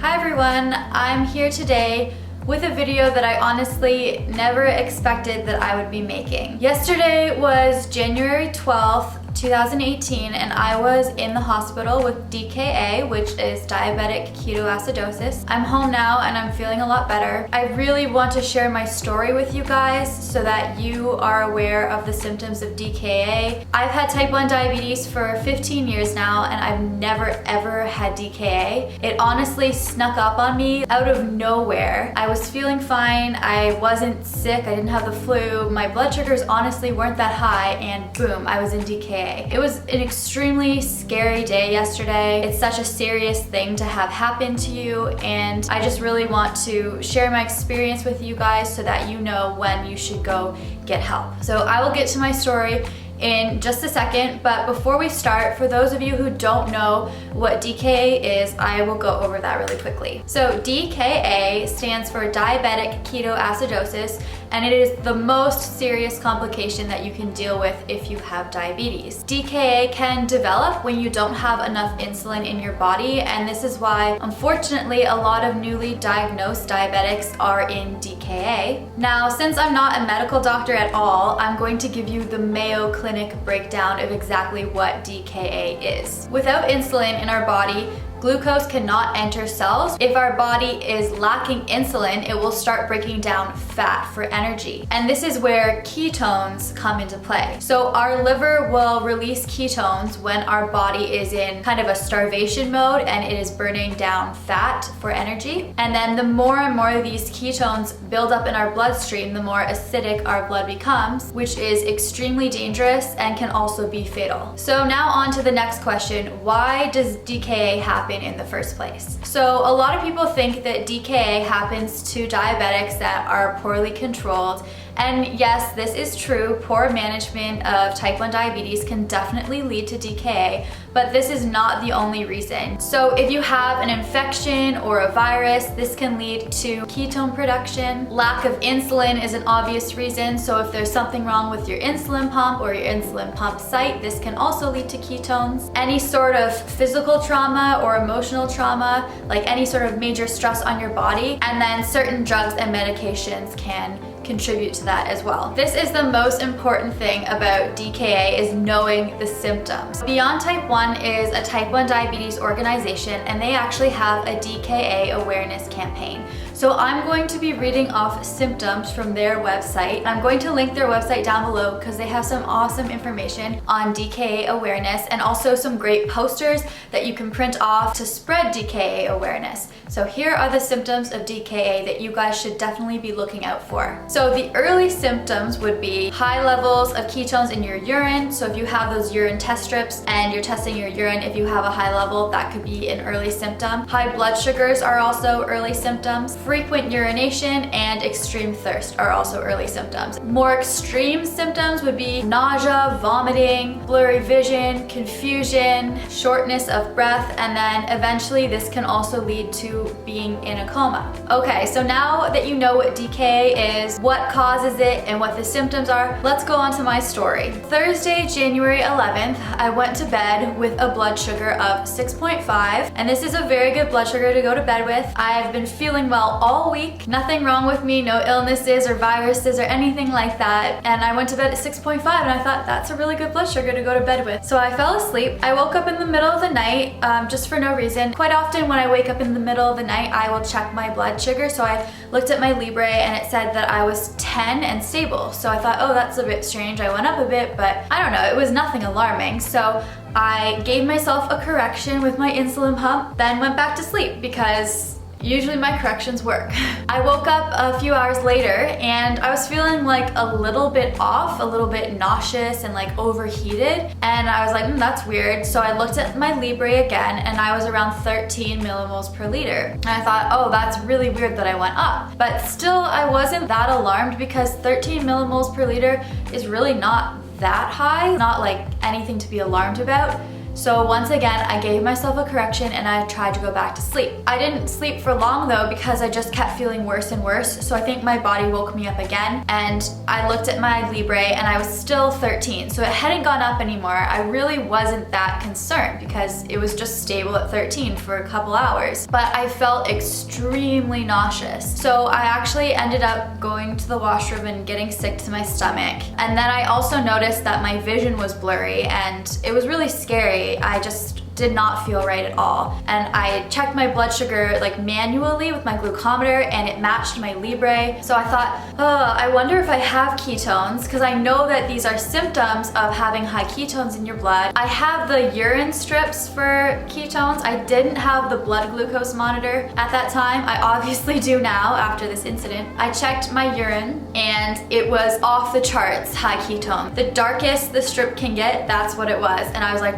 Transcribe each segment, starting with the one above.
Hi everyone, I'm here today with a video that I honestly never expected that I would be making. Yesterday was January 12th, 2018, and I was in the hospital with DKA, which is diabetic ketoacidosis. I'm home now and I'm feeling a lot better. I really want to share my story with you guys so that you are aware of the symptoms of DKA. I've had type 1 diabetes for 15 years now and I've never ever had DKA. It honestly snuck up on me out of nowhere. I was feeling fine, I wasn't sick, I didn't have the flu, my blood sugars honestly weren't that high, and boom, I was in DKA. It was an extremely scary day yesterday. It's such a serious thing to have happen to you, and I just really want to share my experience with you guys so that you know when you should go get help. So I will get to my story in just a second, but before we start, for those of you who don't know what DKA is, I will go over that really quickly. So DKA stands for diabetic ketoacidosis, and it is the most serious complication that you can deal with if you have diabetes. DKA can develop when you don't have enough insulin in your body, and this is why, unfortunately, a lot of newly diagnosed diabetics are in DKA. Now, since I'm not a medical doctor at all, I'm going to give you the Mayo Clinic breakdown of exactly what DKA is. Without insulin in our body, glucose cannot enter cells. If our body is lacking insulin, it will start breaking down fat for energy. And this is where ketones come into play. So our liver will release ketones when our body is in kind of a starvation mode and it is burning down fat for energy. And then the more and more of these ketones build up in our bloodstream, the more acidic our blood becomes, which is extremely dangerous and can also be fatal. So now on to the next question. Why does DKA happen in the first place? So a lot of people think that DKA happens to diabetics that are poorly controlled. And yes, this is true. Poor management of type 1 diabetes can definitely lead to DKA, but this is not the only reason. So if you have an infection or a virus, this can lead to ketone production. Lack of insulin is an obvious reason. So if there's something wrong with your insulin pump or your insulin pump site, this can also lead to ketones. Any sort of physical trauma or emotional trauma, like any sort of major stress on your body, and then certain drugs and medications can contribute to that as well. This is the most important thing about DKA, is knowing the symptoms. Beyond Type 1 is a type 1 diabetes organization, and they actually have a DKA awareness campaign. So I'm going to be reading off symptoms from their website. I'm going to link their website down below because they have some awesome information on DKA awareness and also some great posters that you can print off to spread DKA awareness. So here are the symptoms of DKA that you guys should definitely be looking out for. So the early symptoms would be high levels of ketones in your urine. So if you have those urine test strips and you're testing your urine, if you have a high level, that could be an early symptom. High blood sugars are also early symptoms. Frequent urination and extreme thirst are also early symptoms. More extreme symptoms would be nausea, vomiting, blurry vision, confusion, shortness of breath, and then eventually this can also lead to being in a coma. Okay, so now that you know what DKA is, what causes it, and what the symptoms are, let's go on to my story. Thursday, January 11th, I went to bed with a blood sugar of 6.5, and this is a very good blood sugar to go to bed with. I've been feeling well all week, nothing wrong with me, no illnesses or viruses or anything like that, and I went to bed at 6.5 and I thought that's a really good blood sugar to go to bed with. So I fell asleep. I woke up in the middle of the night just for no reason. Quite often when I wake up in the middle of the night, I will check my blood sugar. So I looked at my Libre and it said that I was 10 and stable. So I thought, oh, that's a bit strange. I went up a bit, but I don't know, it was nothing alarming. So I gave myself a correction with my insulin pump, then went back to sleep because usually my corrections work. I woke up a few hours later and I was feeling like a little bit off, a little bit nauseous and like overheated. And I was like, that's weird. So I looked at my Libre again and I was around 13 millimoles per liter. And I thought, oh, that's really weird that I went up. But still, I wasn't that alarmed because 13 millimoles per liter is really not that high, not like anything to be alarmed about. So once again, I gave myself a correction and I tried to go back to sleep. I didn't sleep for long though because I just kept feeling worse and worse. So I think my body woke me up again, and I looked at my Libre and I was still 13. So it hadn't gone up anymore. I really wasn't that concerned because it was just stable at 13 for a couple hours. But I felt extremely nauseous. So I actually ended up going to the washroom and getting sick to my stomach. And then I also noticed that my vision was blurry and it was really scary. I just did not feel right at all. And I checked my blood sugar like manually with my glucometer and it matched my Libre. So I thought, oh, I wonder if I have ketones, because I know that these are symptoms of having high ketones in your blood. I have the urine strips for ketones. I didn't have the blood glucose monitor at that time. I obviously do now after this incident. I checked my urine and it was off the charts high ketone. The darkest the strip can get, that's what it was. And I was like,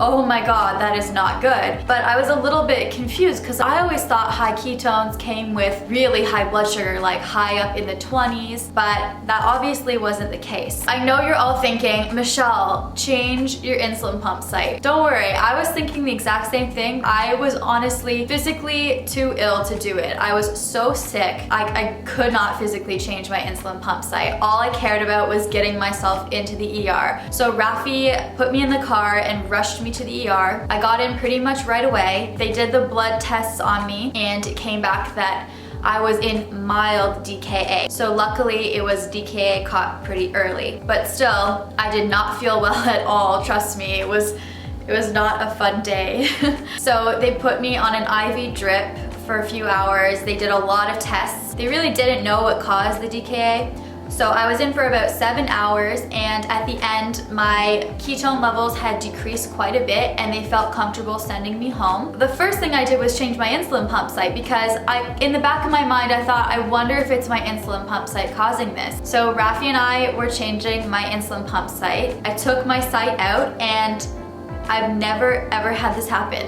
oh my god, that is not good. But I was a little bit confused because I always thought high ketones came with really high blood sugar, like high up in the 20s, but that obviously wasn't the case. I know you're all thinking, Michelle, change your insulin pump site. Don't worry, I was thinking the exact same thing. I was honestly physically too ill to do it. I was so sick, I could not physically change my insulin pump site. All I cared about was getting myself into the ER. So Rafi put me in the car and rushed me to the ER. I got in pretty much right away. They did the blood tests on me and it came back that I was in mild DKA. So luckily it was DKA caught pretty early. But still, I did not feel well at all, trust me. It was not a fun day. So they put me on an IV drip for a few hours. They did a lot of tests. They really didn't know what caused the DKA. So I was in for about 7 hours, and at the end my ketone levels had decreased quite a bit and they felt comfortable sending me home. The first thing I did was change my insulin pump site because in the back of my mind I thought, I wonder if it's my insulin pump site causing this. So Rafi and I were changing my insulin pump site. I took my site out and I've never ever had this happen.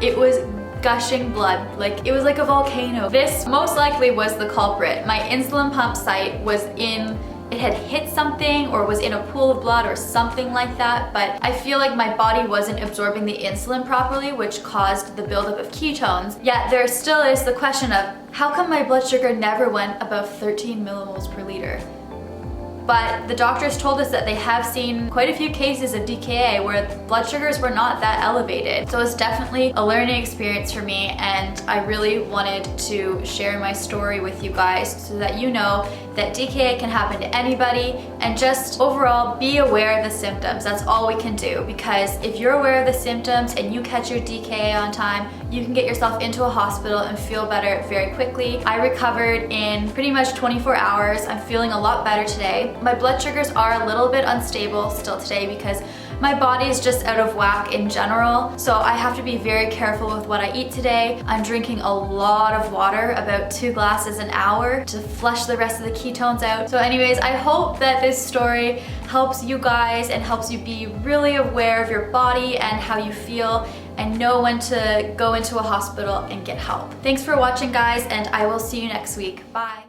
It was gushing blood, like it was like a volcano. This most likely was the culprit. My insulin pump site was it had hit something or was in a pool of blood or something like that, but I feel like my body wasn't absorbing the insulin properly, which caused the buildup of ketones. Yet there still is the question of, how come my blood sugar never went above 13 millimoles per liter? But the doctors told us that they have seen quite a few cases of DKA where blood sugars were not that elevated. So it's definitely a learning experience for me, and I really wanted to share my story with you guys so that you know that DKA can happen to anybody, and just overall be aware of the symptoms. That's all we can do, because if you're aware of the symptoms and you catch your DKA on time, you can get yourself into a hospital and feel better very quickly. I recovered in pretty much 24 hours. I'm feeling a lot better today. My blood sugars are a little bit unstable still today because my body is just out of whack in general, so I have to be very careful with what I eat today. I'm drinking a lot of water, about 2 glasses an hour, to flush the rest of the ketones out. So anyways, I hope that this story helps you guys and helps you be really aware of your body and how you feel, and know when to go into a hospital and get help. Thanks for watching, guys, and I will see you next week. Bye.